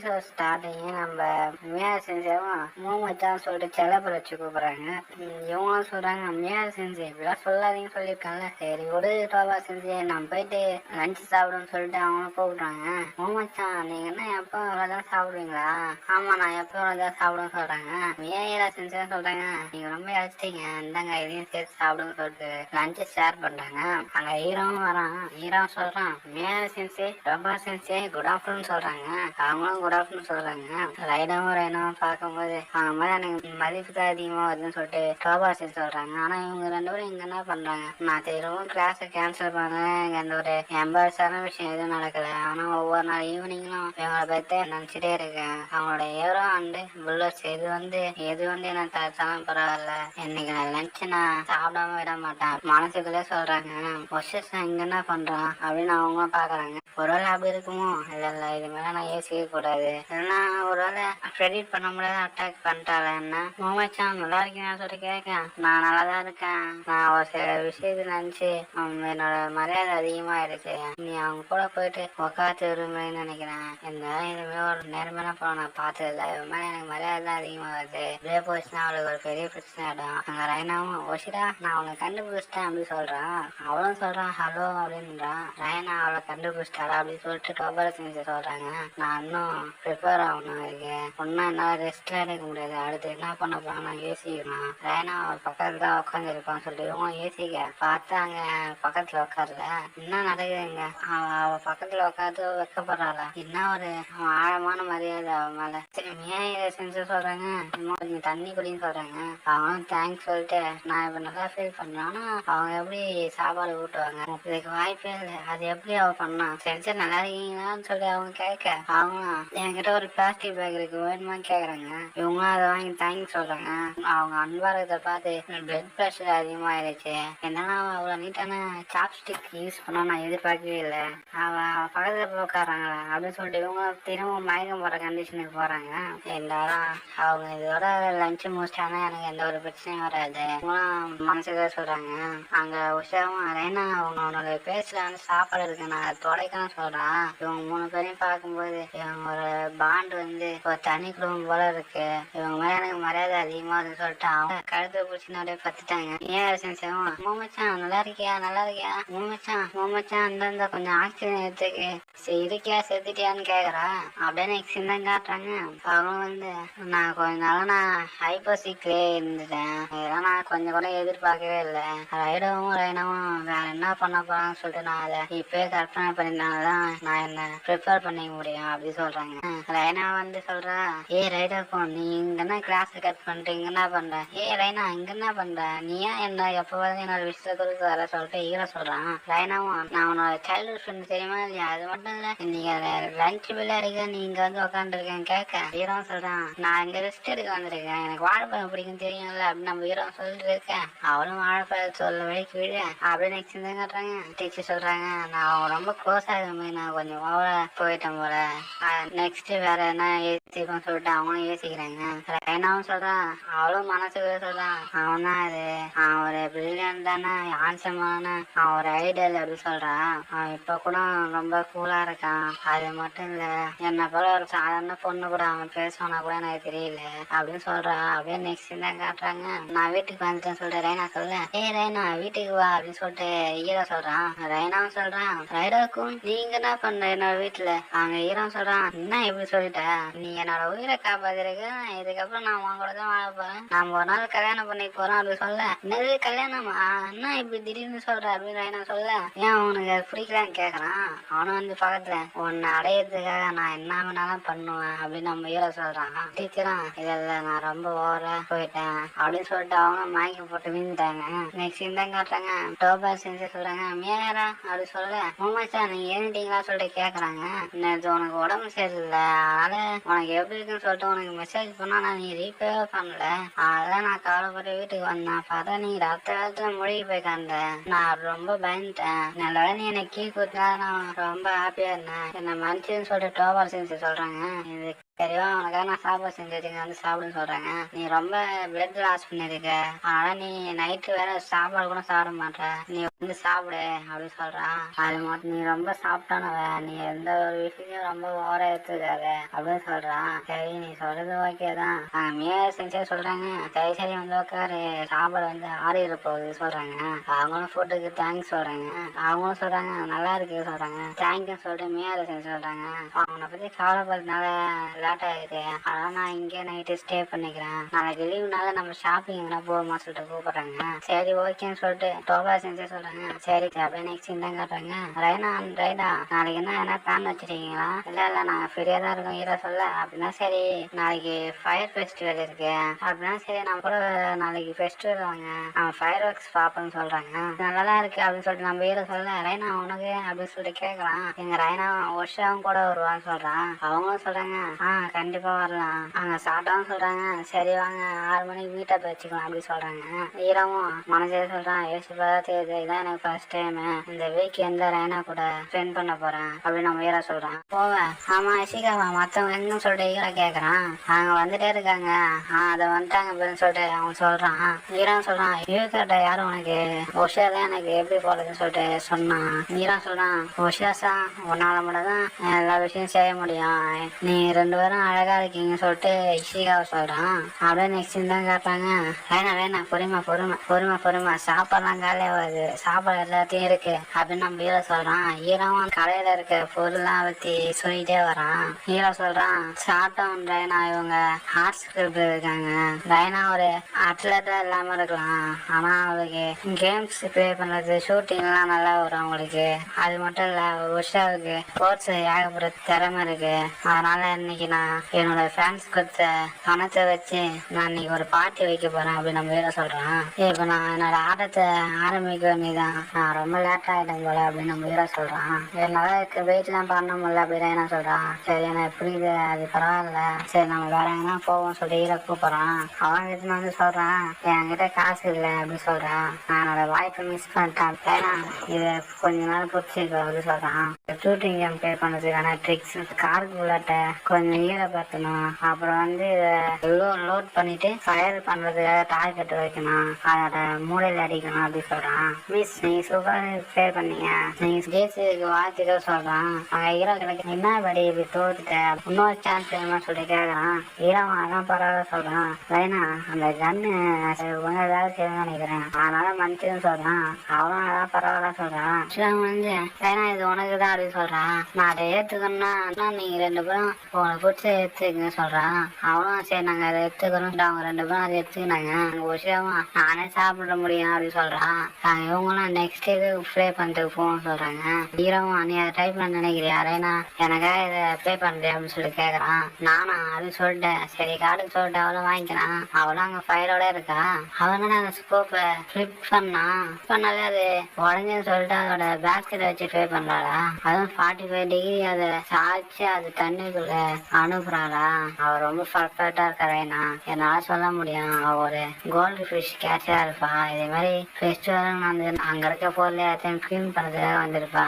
Episode starting நம்ம மியா செஞ்சவும் மூமச்சான்னு சொல்லிட்டு செலப்ப வச்சு கூப்பிடுறாங்க. இவங்களும் சொல்றாங்க மியா செஞ்சு இப்படிலாம் சொல்லாதீங்கன்னு சொல்லியிருக்காங்கல்ல, சரி விடு டோபா செஞ்சு நம்ம போயிட்டு லஞ்ச் சாப்பிடுன்னு சொல்லிட்டு அவங்களும் கூப்பிடுறாங்க. மூமச்சான் நீங்க என்ன எப்போ இவ்வளோதான் சாப்பிடுவீங்களா? ஆமா நான் எப்போ இவ்வளோதான் சாப்பிடுன்னு சொல்றாங்க. மியா ஏடா செஞ்சுன்னு சொல்றாங்க, நீங்க ரொம்ப இழைச்சிட்டீங்க, இந்தாங்க இதையும் சேர்த்து சாப்பிடுன்னு சொல்லிட்டு லஞ்சை ஷேர் பண்றாங்க. அங்க ஹீரோவும் வரான். ஹீரோ சொல்றான் மியா செஞ்சு டோபா செஞ்சு குட் ஆஃப்டர்நூன் சொல்றாங்க. அவங்களும் குட் ஆஃப்டர்நூன் சொல்றாங்க. ரைனாவும் பார்க்கும்போது அவங்க மேல எனக்கு மதிப்பு தான் அதிகமா வருதுன்னு சொல்லிட்டு டோபா செஞ்சு சொல்றாங்க. ஆனா இவங்க ரெண்டு பேரும் இங்க என்ன பண்றாங்க, நான் திரும்பவும் கிளாஸை கேன்சல் பண்ணேன், இங்க அந்த ஒரு எம்பாரஸான விஷயம் எதுவும் நடக்கல. ஆனா ஒவ்வொரு நாள் ஈவினிங்லும் இவங்களை பத்தி நினைச்சிட்டே இருக்கேன். அவங்களோட ஹீரோ அண்டு புல்லட்ஸ் எது வந்து என்ன தடுத்தாலும் பரவாயில்ல, இன்னைக்கு நான் லஞ்ச் நான் சாப்பிடாம விட மாட்டேன் மனசுக்குள்ளே சொல்றாங்க. பொசிஷன் இங்க என்ன பண்றான் அப்படின்னு அவங்களும் பாக்குறாங்க. ஒருவேளை அப்படி இருக்குமோ, இல்ல இது மேல நான் யோசிக்க கூடாது, இல்லைன்னா ஒருவேளை கிரெடிட் பண்ண முடியாத அட்டாக் பண்ணிட்டால என்ன. மோமச்சான் நல்லா இருக்கேன்னு சொல்லிட்டு கேட்கேன். நான் நல்லா தான் இருக்கேன், நான் ஒரு சில விஷயத்தை நினைச்சு என்னோட மரியாதை அதிகமாயிடுச்சு, நீ அவங்க கூட போயிட்டு உக்காத்து விரும்புறேன்னு நினைக்கிறேன். இந்த இதுமே ஒரு நேர்மையான படம் நான் பார்த்ததில்ல, இது மாதிரி எனக்கு மரியாதை தான் அதிகமாகுது, இப்படியே போச்சுன்னா அவளுக்கு ஒரு பெரிய பிரச்சனை ஆகிடும். அங்க ரைனாவும் ஒஷிடா நான் அவளை கண்டுபிடிச்சிட்டேன் அப்படின்னு சொல்றான். அவளும் சொல்றான் ஹலோ அப்படின்றான். ரைனா அவளை கண்டுபிடிச்சிட்டாடா அப்படின்னு சொல்லிட்டு டோபா செஞ்சு சொல்றாங்க. நான் இன்னும் ப்ரிப்பேர் ஆகணும், இருக்கு ஒன்னும் என்னால் ரெஸ்ட்ல எடுக்க முடியாது, அடுத்து என்ன பண்ண போறாங்க நான் யோசிக்கணும். ரைனா அவள் பக்கத்துல தான் உட்காந்துருப்பான்னு சொல்லிட்டு இவங்க யோசிக்க பார்த்தா அங்க பக்கத்துல உட்காருல என்ன நடக்குதுங்க, அவ பக்கத்துல உட்காந்து வைக்கப்படுறாள, என்ன ஒரு ஆழமான மரியாதை அவன் மேல. சரி ஏன் இதை செஞ்சு சொல்றாங்க, கொஞ்சம் தண்ணி குடின்னு சொல்றாங்க. அவனும் தேங்க்ஸ் சொல்லிட்டு நான் இப்ப நல்லா ஃபீல் பண்றேன், ஆனா அவங்க எப்படி சாப்பாடு ஊட்டுவாங்க, இதுக்கு வாய்ப்பே இல்லை, அது எப்படி அவ பண்ணா, சரி நல்லா இருக்கீங்களான்னு சொல்லி அவங்க கேட்க அவங்க என்கிட்ட ஒரு பிளாஸ்டிக் பேக் இருக்கு வேணுமான்னு கேக்குறாங்க. இவங்க அதை வாங்கி தேங்க்ஸ் சொல்றாங்க. அவங்க அன்பாரத்தை பார்த்து பிளட் ப்ரெஷர் அதிகமாயிருச்சு, என்னன்னா அவ்வளவு நீட்டான சாப்ஸ்டிக் யூஸ் பண்ண நான் எதிர்பார்க்கவே இல்லை, அவ பக்கத்துல உட்காடுறாங்களா அப்படின்னு சொல்லிட்டு இவங்க திரும்ப மயக்கம் போற கண்டிஷனுக்கு போறாங்க. எல்லாரும் அவங்க இதோட லஞ்ச் முடிச்சிட்டாங்கன்னா எனக்கு எந்த ஒரு பிரச்சனையும் வராது மனசுக்கு சொல்றாங்க. அங்க உஷாவும் அரேனா அவனோட பேஸ்ல வந்து சாப்பாடு இருக்கு நான் தொலைக்கணும் சொல்றான். இவங்க மூணு பேரையும் பார்க்கும்போது இவங்க ஒரு பாண்ட் வந்து ஒரு தனி குடும்பம் போல இருக்கு, இவங்க மேல எனக்கு மரியாதை அதிகமா இருக்குன்னு சொல்லிட்டு அவங்க கழுத்தை பிடிச்சி அப்படியே பத்துட்டாங்க. ஏன் செஞ்சவன் மோமச்சான் நல்லா இருக்கியா மோமச்சான் அந்த கொஞ்சம் ஆக்சிஜன் எடுத்துக்கு இருக்கியா செத்துட்டியான்னு கேக்குறா. அப்படியே நெக்ஸ்ட் தான் காட்டுறாங்க. அவங்க வந்து நான் கொஞ்ச நாளா நான் ஹைப்போசிக்லே இருந்துட்டேன், இதெல்லாம் நான் கொஞ்சம் கூட எதிர்பார்க்கவே இல்லை, ரைனாவும் வேற என்ன பண்ண போறான்னு சொல்லிட்டு நான் அதை இப்பயே கற்பனை பண்ணினாலதான் நான் என்ன ப்ரிப்பேர் பண்ணிக்க முடியும் அப்படி சொல்றாங்க. ரைனா வந்து சொல்றா ரைடர் நீ இங்கன்னா கிளாஸ் கட் பண்ணிட்டு இங்க என்ன பண்ற, ரைனா இங்க என்ன பண்ற, நீ ஏன் என்ன எப்பவாவது என்னோட விஷயத்த கொடுத்து வர சொல்லிட்டு ஈர சொல்றான். ரைனாவும் நான் உன்னோட சைல்ட்ஹுட் ஃப்ரெண்ட் தெரியுமா இல்லையா, அது மட்டும் இல்ல இன்னைக்கு லஞ்ச் பில்லா இருக்க நீ இங்க வந்து உட்காந்துருக்கேன் கேட்க ஹீரோ சொல்றான் நான் இங்க ரெஸ்ட் எடுக்க வந்திருக்கேன், எனக்கு வாழைப்பழம் பிடிக்கும் தெரியும்ல அப்படின்னு நம்ம ஹீரோ சொல்லிட்டு இருக்கேன். அவளும் வாழைப்பழம் சொல்ல வழிக்கு விட அப்படியே நெக்ஸ்ட் தான் காட்டுறாங்க. டீச்சர் சொல்றாங்க நான் ரொம்ப க்ளோஸ் ஆகுமே, நான் கொஞ்சம் ஓவரா போயிட்டேன் போல, நெக்ஸ்ட் வேற என்ன யோசிப்போம் சொல்லிட்டு அவங்களும் யோசிக்கிறாங்க. ரைனாவும் சொல்றான் அவளும் மனசுக்குள்ள சொல்றான் அவன் தான் அது, அவன் ஒரு பிரில்லியன்டான ஹான்சமான அவன் ஒரு ஐடியல் அப்படி சொல்றான். அவன் இப்ப கூட ரொம்ப கூலா இருக்கான், அது மட்டும் இல்ல என்ன போல ஒரு சாதாரண பொண்ணு கூட அவன் பேசுவானா கூட எனக்கு தெரியல அப்படின்னு சொல்றான். அப்படியே நெக்ஸ்ட் தான் காட்டுறாங்க. நான் வீட்டுக்கு வந்துட்டேன்னு சொல்லிட்டு ரைனா சொல்ல ரைனா வீட்டுக்கு வா அப்படின்னு சொல்லிட்டு ஈரோ சொல்றான். ரைனாவும் சொல்றான் ரைடாக்கும் நீங்க என்ன பண்ற என்னோட வீட்டுல, அவங்க ஈரோ சொல்றான் என்ன எப்படி சொல்லிட்ட, நீ என்னோட உயிரை காப்பாத்திருக்க, இதுக்கப்புறம் நான் உன் கூட தான் வாழ போறேன், நாம ஒரு நாள் கல்யாணம் பண்ணி போறோம் அப்படி சொல்ல என்னது கல்யாணமா என்ன இப்படி திடீர்னு சொல்ற அப்படின்னு ரைனா சொல்ல ஏன் உனக்கு அது பிடிக்கலான்னு கேக்குறான். அவனும் வந்து பக்கத்துல உன்னை அடையிறதுக்காக நான் என்ன வேணாலும் பண்ணுவேன் அப்படின்னு நம்ம ஹீரோ சொல்றான். டீச்சரும் இல்ல நான் ரொம்ப ஓவரா போயிட்டேன் அப்படின்னு சொல்லிட்டு அவங்க மயக்கம் போட்டு வீழ்ந்துட்டாங்க. நெக்ஸ்ட் இந்த காட்டுறாங்க. டோபா செஞ்சு சொல்றாங்க மேரா அப்படி சொல்ல மோமச்சா நீங்க ஏறிட்டீங்களா சொல்லிட்டு கேக்குறாங்க. நேற்று உனக்கு உடம்பு சரியில்லை அதனால உனக்கு எப்படி இருக்குன்னு சொல்லிட்டு உனக்கு மெசேஜ் பண்ணா நான் நீ ரீப்பே பண்ணல, அதான் நான் கவலைப்பட்டு வீட்டுக்கு வந்தேன், பார்த்தா நீ ரத்த காலத்துல மூழ்கி போய்க்காந்த, நான் ரொம்ப பயந்துட்டேன், நல்ல நீ என்னை கீ கொடுத்தா நான் ரொம்ப ஹாப்பியா இருந்தேன், என்ன மனுஷன்னு சொல்லிட்டு டோபா செஞ்சு சொல்றாங்க. இது சரிவா உனக்காக நான் சாப்பாடு செஞ்சு வச்சுங்க வந்து சாப்பிடுன்னு சொல்றாங்க. நீ ரொம்ப பிளட் லாஸ் பண்ணிருக்க, அதனால நீ நைட்டு வேற சாப்பாடு கூட சாப்பிட மாட்ட, நீ வந்து சாப்பிடு அப்படின்னு சொல்றான். அது மட்டும் நீ ரொம்ப சாப்பிட்டானவ, நீ எந்த ஒரு விஷயத்தையும் ரொம்ப ஓவரா எடுத்துக்காத அப்படின்னு சொல்றான். சரி நீ சொல்றது ஓகே தான். மேயர் செஞ்சே சொல்றாங்க சரி சரி வந்து உட்காரு, சாப்பாடு வந்து ஆறிட போகுது சொல்றாங்க. அவங்களும் ஃபுட்டுக்கு தேங்க்ஸ் சொல்றாங்க. அவங்களும் சொல்றாங்க நல்லா இருக்கு சொல்றாங்க. தேங்க்யூ சொல்லிட்டு மேயர் செஞ்சு சொல்றாங்க. அவனை பத்தி கவலைப்படுறதுனால லேட் ஆயிடுது, அதனால நான் இங்கே நைட்டு ஸ்டே பண்ணிக்கிறேன், நாளைக்கு லீவுனால நம்ம ஷாப்பிங் எங்கன்னா போகுமா சொல்லிட்டு கூப்பிடுறாங்க. சரி ஓகேன்னு சொல்லிட்டு டோபா செஞ்சு சொல்றாங்க. சரி அப்படியே நெக்ஸ்ட் தான் காட்டுறாங்க. ரைனா நாளைக்கு என்ன பிளான் வச்சிருக்கீங்களா? இல்ல நாங்க ஃப்ரீயா தான் இருக்கோம் ஹீரோ சொல்ல. அப்படின்னா சரி நாளைக்கு ஃபயர் ஃபெஸ்டிவல் இருக்கு, அப்படின்னா சரி நம்ம கூட நாளைக்கு ஃபெஸ்டிவல் வாங்க, நம்ம ஃபயர் ஒர்க்ஸ் பார்ப்போம்னு சொல்றாங்க. நல்லாதான் இருக்கு அப்படின்னு சொல்லிட்டு நம்ம ஹீரோ சொல்ல ரைனா உனக்கு அப்படின்னு சொல்லிட்டு கேட்கலாம். எங்க ரைனா வருஷம் கூட வருவான்னு சொல்றான். அவங்களும் சொல்றாங்க கண்டிப்பா வரலாம், அங்க சாப்பிட்டாவும் சொல்றாங்க. சரி வாங்க 6 மணிக்கு மீட்டப் வச்சுக்கலாம் அப்படி சொல்றாங்க. ஈரமும் மனசே சொல்றான் யோசிப்பா தெரியுது, இதான் எனக்கு ஃபர்ஸ்ட் டைம் இந்த வீக் எந்த ரைனா கூட ஸ்பெண்ட் பண்ண போறேன் அப்படின்னு நம்ம ஈரா சொல்றான். போவேன் ஆமா இசிகாவா மத்தவங்க எங்கன்னு சொல்லிட்டு ஈரா கேக்குறான். அவங்க வந்துட்டே இருக்காங்க, அதை வந்துட்டாங்க அப்படின்னு சொல்லிட்டு அவன் சொல்றான். ஈரா சொல்றான் யூகட்ட யாரும் உனக்கு உஷா தான் எனக்கு எப்படி போறதுன்னு சொல்லிட்டு சொன்னான். ஈரா சொல்றான் உஷாசா உன்னால மட்டும் தான் எல்லா விஷயம் செய்ய முடியும், நீ 2 பேரும் அழகா இருக்கீங்க சொல்லிட்டு இஷிகாவை சொல்றான். அப்படியே நெக்ஸ்ட் தான் கேட்பாங்க. வேணாம் பொறுமை சாப்பாடுலாம் காலையே வருது, சாப்பாடு எல்லாத்தையும் இருக்கு அப்படின்னு நம்ம ஹீரோ சொல்றான். ஹீரோவும் கடையில இருக்க பொருள்லாம் வச்சு சொல்லிட்டே வரான். ஹீரோ சொல்றான் சாட்டம் ரைனா இவங்க ஆர்ட்ஸ் கிளப் இருக்காங்க, ரைனா ஒரு அத்லட்டா இல்லாம இருக்கலாம், ஆனா அவளுக்கு கேம்ஸ் ப்ளே பண்றது ஷூட்டிங் எல்லாம் நல்லா வரும் அவங்களுக்கு. அது மட்டும் இல்ல உஷாவுக்கு ஸ்போர்ட்ஸ் ஏகப்பட்ட திறமை இருக்கு, அதனால இன்னைக்கு நான் என்னோட ஃபேன்ஸ் கொடுத்த பணத்தை வச்சு நான் இன்னைக்கு ஒரு பார்ட்டி வைக்க போறேன் அப்படின்னு நம்ம ஹீரோ சொல்றான். இப்ப நான் என்னோட ஆட்டத்தை ஆரம்பிக்க வேண்டியதான், நான் ரொம்ப லேட் ஆயிட்டேன் போல அப்படின்னு நம்ம ஹீரோ சொல்றான். என்னால வெயிட் எல்லாம் பண்ண முடியல அப்படின்னு என்ன சொல்றான். சரி எனக்கு புரியுது அது பரவாயில்ல, சரி நம்ம வேற எங்கன்னா போவோம் சொல்லிட்டு ஹீரோ கூப்பிடுறான். அவன் கிட்ட வந்து சொல்றான் என்கிட்ட காசு இல்லை அப்படின்னு சொல்றான். நான் என்னோட வாய்ப்பை மிஸ் பண்ணிட்டேன், ஏன்னா இதை கொஞ்ச நாள் புடிச்சிருக்கோம் அப்படின்னு சொல்றான். ஷூட்டிங் கேம் ப்ளே பண்றதுக்கான ட்ரிக்ஸ் காருக்கு உள்ளாட்ட கொஞ்சம் ஈரப்படுத்தணும், அப்புறம் வந்து லோட் பண்ணிட்டு ஃபயர் பண்றதுக்காக டார்கெட் வைக்கணும், அதோட மூளையில அடிக்கணும் அப்படி சொல்றான். மிஸ் நீங்க சூப்பர் ப்ளே பண்ணீங்க, நீங்க ஜெயிச்சதுக்கு வாழ்த்துக்கள் சொல்றான். அங்க ஹீரோ கிட்ட என்ன படி இப்படி தோத்துட்ட, இன்னொரு சான்ஸ் வேணுமா சொல்லி கேட்கறான். ஹீரோ அதான் பரவாயில்ல சொல்றான். ரைனா அந்த கன்னு உங்க வேலை செய்யணும்னு நினைக்கிறேன், அதனால மன்னிச்சுன்னு சொல்றான். அவனும் அதான் பரவாயில்ல சொல்றான். வந்து ரைனா இது உனக்கு தான் அப்படின்னு சொல்றான். நான் அதை ஏத்துக்கணும்னா நீங்க 2 பேரும் உங்களை பிடிச்ச எடுத்துக்கங்க சொல்றான். அவனும் சரி நாங்க அதை எடுத்துக்கிறோம், அவங்க 2 பேரும் அதை எடுத்துக்கினாங்க. விஷயமா நானே சாப்பிட முடியும் அப்படின்னு சொல்றான். இவங்களும் நெக்ஸ்ட் இது ப்ளே பண்ணிட்டு போவோம் சொல்றாங்க. ஹீரோவும் நீ அதை ட்ரை பண்ண நினைக்கிறியா ரைனா, எனக்காக இதை ப்ளே பண்றியா அப்படின்னு சொல்லி கேட்கறான். நானா அப்படின்னு சொல்லிட்டேன். சரி கார்டுன்னு சொல்லிட்டு அவளும் வாங்கிக்கிறான். அவளும் அங்க ஃபயரோட இருக்கா. அவனோட அந்த ஸ்கோப்பை ஃபிளிப் பண்ணாலே அது உடஞ்சேன்னு சொல்லிட்டு அதோட பேஸ்கெட் வச்சு ப்ளே பண்றாளா. அதுவும் 45 டிகிரி அதை சாய்ச்சி அது தண்ணிக்குள்ள அனுப்புறாளா. அவ ரொம்ப பர்ஃபெக்டா இருக்கறேனா என்னால சொல்ல முடியும். அவ ஒரு கோல்டு ஃபிஷ் கேட்சா இருப்பா. இதே மாதிரி ஃபெஸ்டிவல் வந்து அங்க இருக்க பொருள் எல்லாத்தையும் கிளீன் பண்றதுக்காக வந்திருப்பா.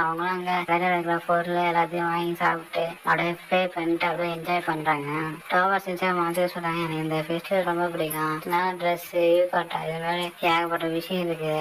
அவங்களும் அங்க வேற இருக்கிற பொருள் எல்லாத்தையும் வாங்கி சாப்பிட்டு அப்படியே ப்ளே பண்ணிட்டு அப்படியே என்ஜாய் பண்றாங்க. டோவர் செஞ்சா மனசு சொல்றாங்க எனக்கு இந்த ஃபெஸ்டிவல் ரொம்ப பிடிக்கும், ட்ரெஸ் யூகாட்டா இது மாதிரி ஏகப்பட்ட விஷயம் இருக்கு,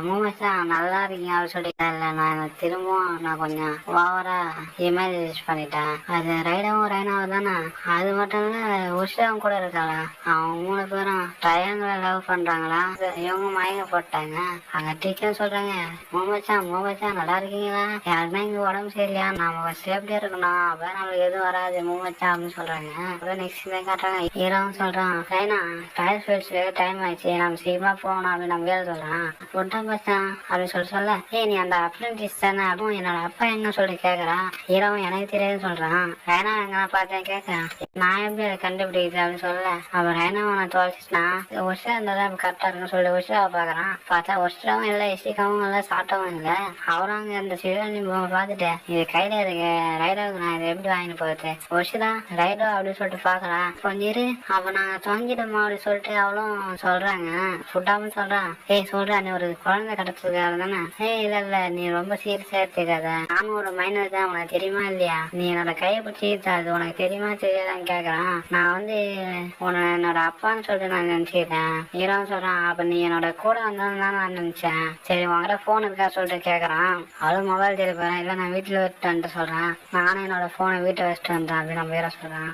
மூமெண்ட்ஸ் தான் நல்லா இருக்கீங்க அப்படின்னு சொல்லிட்டு இல்லை நான் திரும்பவும் நான் கொஞ்சம் ஓவரா இமேஜ் பண்ணிட்டேன். அது ரைனாவும் தானே, அது மட்டும் இல்ல உஷாவும் கூட இருக்காளா. அவங்க 3 பேரும் ட்ரையாங்கிள லவ் பண்றாங்களா. இவங்க மயங்க போட்டாங்க. அங்க டீச்சர் சொல்றாங்க மூமச்சான் நல்லா இருக்கீங்களா, யாருன்னா இங்க உடம்பு சரியில்லையா, நம்ம சேஃப்டியா இருக்கணும், அப்ப நம்மளுக்கு எதுவும் வராது மூமச்சான் அப்படின்னு சொல்றாங்க. அப்புறம் நெக்ஸ்ட் தான் காட்டுறாங்க. ஹீரோவும் சொல்றான் ரைனா டயர் ஃபீல்ட்ஸ்ல டைம் ஆயிடுச்சு, நம்ம சீக்கிரமா போகணும் அப்படின்னு நம்ம வேலை சொல்றான். பொட்டம் பச்சான் அப்படின்னு சொல்ல நீ அந்த அப்ரெண்டிஸ் தானே, அதுவும் என்னோட அப்பா என்ன சொல்லி கேக்குறான். ஹீரோவும் எனக்கு தெரியாதுன்னு சொல்றான். ரைனா எங்க பார்த்தேன் கேட்கறான். நான் எப்படி அதை கண்டுபிடிக்குது அப்படின்னு சொல்ல அவன் ரைனாவை தோல்ச்சிச்சுனா உஷா இருந்தாதான் கரெக்டா இருக்குன்னு சொல்லி உஷாவை பாக்குறான். பார்த்தா உஷாவும் இல்லை இசிகாவும் இல்லை சாட்டவும் இல்லை. அவரும் அங்க இந்த சிவனி பார்த்துட்டு இது கையில இருக்கு ரைடாவுக்கு நான் இதை எப்படி வாங்கிட்டு போகுது உஷா ரைடோ அப்படின்னு சொல்லிட்டு பாக்குறான். கொஞ்சம் இரு அப்ப நாங்க தொங்கிடுமா அப்படின்னு சொல்லிட்டு அவளும் சொல்றாங்க. ஃபுட்டாவும் சொல்றான் சொல்றா நீ ஒரு குழந்தை கடத்துறதுக்காக தானே. இல்ல நீ ரொம்ப சீரியஸா எடுத்துக்காத, நானும் ஒரு மைனர் தான் உனக்கு தெரியுமா இல்லையா, நீ என்னோட கையை பிடிச்சி அது உனக்கு தெரியுமா தெரியாதான்னு கேக்குறான். நான் வந்து உன்னை என்னோட அப்பான்னு சொல்லிட்டு நான் நினைச்சுக்கிட்டேன். ஹீரோவும் சொல்றான், அப்ப நீ என்னோட கூட வந்ததுன்னு தான் நான் நினைச்சேன். சரி உங்ககிட்ட போன் இருக்கா சொல்லிட்டு கேக்குறான். அவளும் மொபைல் தேடி போறேன். இல்ல நான் வீட்டுல வச்சுட்டு வந்துட்டு சொல்றேன். நானும் என்னோட போனை வீட்டை வச்சுட்டு வந்தேன் அப்படின்னு நம்ம ஹீரோ சொல்றான்.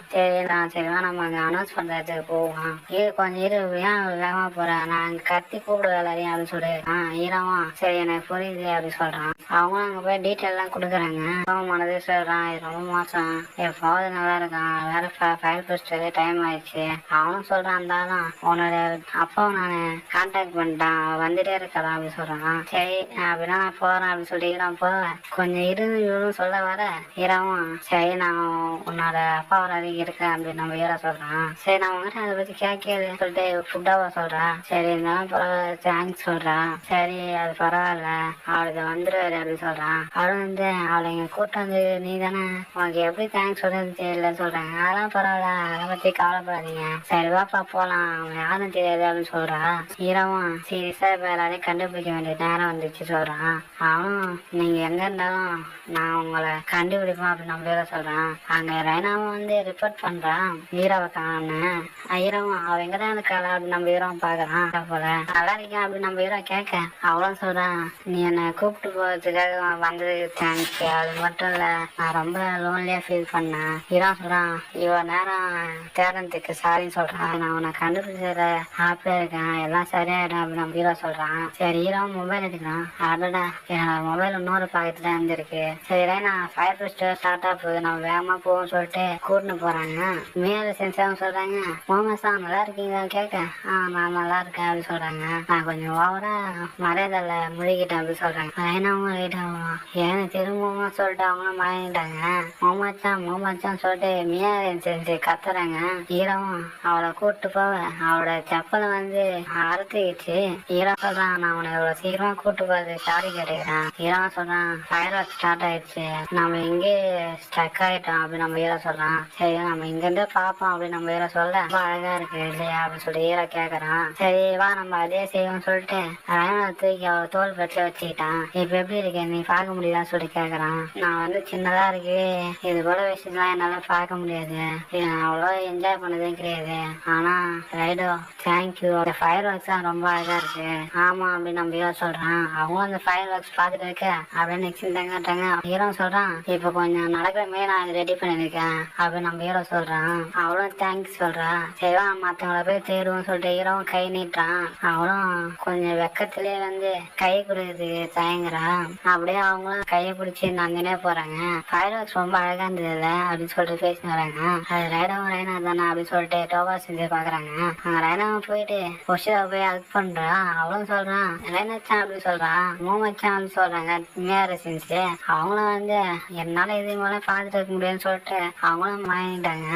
சரிவா நம்ம அங்க அனௌன்ஸ் பண்ற இடத்துக்கு போவோம். கொஞ்சம் இரு, ஏன் வேகமா போறேன், நான் அங்க கத்தி கூப்பிடுவேன் எல்லாரையும் அப்படின்னு சொல்லி ஹீரோவா சரி எனக்கு புரியுது அப்படின்னு சொல்றான். அவங்களும் அங்க போய் டீட்டெயில் எல்லாம் கொடுக்குறாங்க. அவன் மனதே சொல்றான், இது ரொம்ப மோசம், என் ஃபாதர் நல்லா இருக்கான், வேற ஃபைல் போஸ்டர் டைம் ஆயிடுச்சு. அவனும் சொல்றான், இருந்தாலும் உன்னோட அப்பாவை நான் கான்டாக்ட் பண்ணிட்டான், வந்துட்டே இருக்கலாம் அப்படின்னு சொல்றான். சரி அப்படின்னா நான் போறேன் அப்படின்னு சொல்லிட்டு நான் போவேன். கொஞ்சம் இருந்து சொல்ல வர ஹீரோவும் சரி நான் உன்னோட அப்பா வர இருக்கேன் அப்படின்னு நம்ம ஹீரோ சொல்றான். சரி நான் உங்ககிட்ட அதை பத்தி கேட்கறது சொல்லிட்டு ஃபுட்டாவா சொல்றான். சரி இருந்தாலும் பரவாயில்ல தேங்க்ஸ் சொல்றான். சரி அது பரவாயில்ல அவளுக்கு வந்துருவாரு அப்படின்னு சொல்றான். அவளும் வந்து அவளை இங்க கூட்டம் வந்து நீ தானே, உனக்கு எப்படி தேங்க்ஸ் சொல்றது தெரியல சொல்றாங்க. அதெல்லாம் பரவாயில்ல, அதை பத்தி கவலைப்படாதீங்க, சரி வாப்பா போலாம், அவன் யாரும் தெரியாது அப்படின்னு சொல்றா. ஹீரோவும் சீரியஸா இப்ப எல்லாரையும் கண்டுபிடிக்க வேண்டிய நேரம் வந்துச்சு சொல்றான். அவனும் நீங்க எங்க இருந்தாலும் நான் உங்களை கண்டுபிடிப்போம் அப்படின்னு நம்ம ஹீரோ சொல்றான். அங்க ரைனாவும் வந்து ரிப்போர்ட் பண்றான் ஹீரோவை காணோன்னு. ஹீரோவும் அவ எங்கதான் இருக்காளா அப்படின்னு நம்ம ஹீரோவும் பாக்குறான். போல நல்லா இருக்கேன் அப்படின்னு நம்ம ஹீரோ கேட்க அவளும் சொல்றான், நீ என்னை கூப்பிட்டு போறதுக்காக வந்ததுக்கு தேங்க்ஸ், அது மட்டும் இல்ல நான் ரொம்ப லோன்லியா ஃபீல் பண்ணேன். ஹீரோ சொல்றான், இவ்வளவு நேரம் தேடுறதுக்கு சாரின்னு சொல்றான், நான் உன்னை கண்டுபிடிச்சத ஹாப்பியா இருக்கேன், எல்லாம் சரியாயிடும் அப்படின்னு நம்ம ஹீரோ சொல்றான். சரி ஹீரோவும் மொபைல் எடுக்கிறான். அதோட என்னோட மொபைல் இன்னொரு பாக்கெட்ல இருந்திருக்கு. சரி நான் ஃபயர் போஸ்டர் ஸ்டார்ட் ஆஃப் நம்ம வேகமா போவோம் சொல்லிட்டு கூட்டின்னு போறாங்க. மேல சென்சாவும் சொல்றாங்க, மோமஸா நல்லா இருக்கீங்களா கேட்க நான் நல்லா இருக்கேன் அப்படின்னு சொல்றாங்க. நான் கொஞ்சம் ஓவரா மரியாதையில முழுகிட்டேன் அப்படின்னு சொல்றாங்க. ரைனாவும் ரைட்டாவும் ஏன்னு திரும்பவும் சொல்லிட்டு அவங்களும் மயங்கிட்டாங்க. மோமாச்சான் சொல்லிட்டு மியா செஞ்சு கத்துறாங்க. ஹீரோவும் அவளை கூப்பிட்டு போவ அவளோட செப்பலை வந்து அறுத்துக்கிச்சு. ஹீரோ சொல்றான், நான் உன்னை இவ்வளவு சீக்கிரமா கூப்பிட்டு போறது சாரி கேட்டுக்கிறேன். ஹீரோ சொல்றான், ஃபயர் ஒர்க் ஸ்டார்ட் ஆயிடுச்சு, நம்ம இங்கே ஸ்டக் ஆயிட்டோம் அப்படின்னு நம்ம ஹீரோ சொல்றான். சரி நம்ம இங்க இருந்து பாப்போம் அப்படின்னு நம்ம ஹீரோ சொல்ல ரொம்ப அழகா இருக்கு இல்லையா அப்படின்னு சொல்லி ஹீரோ கேக்குறான். சரி வா நம்ம அதே செய்வோம் சொல்லிட்டு ரைனா தூக்கி அவ தோல் பெட்டில வச்சுக்கிட்டான். இப்ப எப்படி இருக்கு நீ பார்க்க முடியுதான்னு சொல்லி கேக்குறான். நான் வந்து சின்னதா இருக்கு, இது போல விஷயம்லாம் என்னால பார்க்க முடியாது, நான் அவ்வளோ என்ஜாய் பண்ணதே கிடையாது, ஆனா ரைடோ தேங்க்யூ, அந்த ஃபயர் ஒர்க்ஸ் தான் ரொம்ப அழகா இருக்கு. ஆமா அப்படின்னு நம்ம ஹீரோ சொல்றான். அவங்களும் அந்த ஃபயர் ஒர்க்ஸ் பார்த்துட்டு இருக்க அப்படின்னு நெக்ஸ்ட் தங்காட்டாங்க. ஹீரோ சொல்றான், இப்ப கொஞ்சம் நடக்கிற மாதிரி நான் ரெடி பண்ணிருக்கேன் அப்படின்னு நம்ம ஹீரோ சொல்றான். அவளும் தேங்க்ஸ் சொல்றா. சரிவா மத்தவங்கள போய் தேடுவோம் சொல்லிட்டு ஹீரோவும் கை நீட்டான். அவளும் கொஞ்சம் வெக்கத்திலே வந்து கை கொடுக்குறதுக்கு தயங்குறா. அப்படியே அவங்களும் கையை பிடிச்சி நந்தினே போறாங்க. ஃபயர் ஒர்க்ஸ் ரொம்ப அழகா இருந்ததுல அப்படின்னு சொல்லிட்டு பேசி வராங்க. அது ரைனாவும் ரைனா தானே அப்படின்னு சொல்லிட்டு டோபா செஞ்சு பாக்குறாங்க. அங்க ரைனாவும் போயிட்டு பொஷியா போய் ஹெல்ப் பண்றா. அவளும் சொல்றான் ரைனாச்சான் அப்படின்னு சொல்றான். மோமச்சான் அப்படின்னு சொல்றாங்க மேர செஞ்சு. அவங்களும் வந்து என்னால இது மேல பாத்துட்டு இருக்க முடியும்னு சொல்லிட்டு அவங்களும் வாங்கிட்டாங்க.